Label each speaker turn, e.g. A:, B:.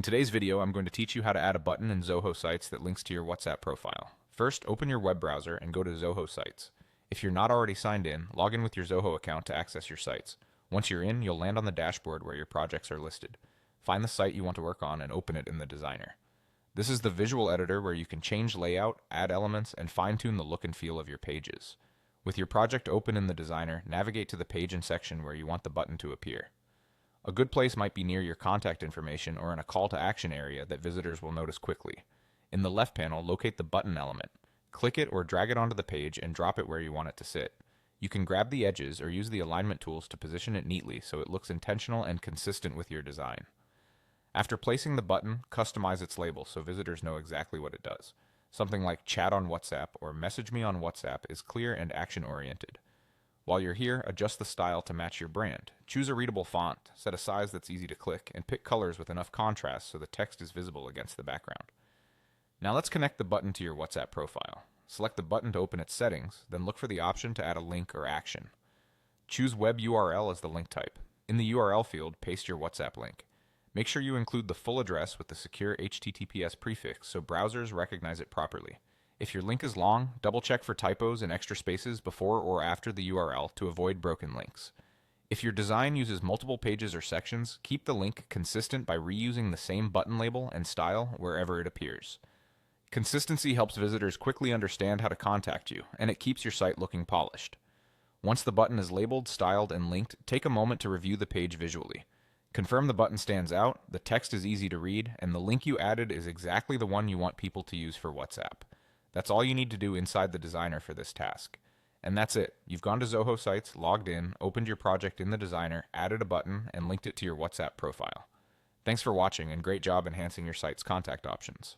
A: In today's video, I'm going to teach you how to add a button in Zoho Sites that links to your WhatsApp profile. First, open your web browser and go to Zoho Sites. If you're not already signed in, log in with your Zoho account to access your sites. Once you're in, you'll land on the dashboard where your projects are listed. Find the site you want to work on and open it in the designer. This is the visual editor where you can change layout, add elements, and fine-tune the look and feel of your pages. With your project open in the designer, navigate to the page and section where you want the button to appear. A good place might be near your contact information or in a call to action area that visitors will notice quickly. In the left panel, locate the button element. Click it or drag it onto the page and drop it where you want it to sit. You can grab the edges or use the alignment tools to position it neatly so it looks intentional and consistent with your design. After placing the button, customize its label so visitors know exactly what it does. Something like chat on WhatsApp or message me on WhatsApp is clear and action-oriented. While you're here, adjust the style to match your brand. Choose a readable font, set a size that's easy to click, and pick colors with enough contrast so the text is visible against the background. Now let's connect the button to your WhatsApp profile. Select the button to open its settings, then look for the option to add a link or action. Choose Web URL as the link type. In the URL field, paste your WhatsApp link. Make sure you include the full address with the secure HTTPS prefix so browsers recognize it properly. If your link is long, double-check for typos and extra spaces before or after the URL to avoid broken links. If your design uses multiple pages or sections, keep the link consistent by reusing the same button label and style wherever it appears. Consistency helps visitors quickly understand how to contact you, and it keeps your site looking polished. Once the button is labeled, styled, and linked, take a moment to review the page visually. Confirm the button stands out, the text is easy to read, and the link you added is exactly the one you want people to use for WhatsApp. That's all you need to do inside the designer for this task. And that's it. You've gone to Zoho Sites, logged in, opened your project in the designer, added a button, and linked it to your WhatsApp profile. Thanks for watching, and great job enhancing your site's contact options.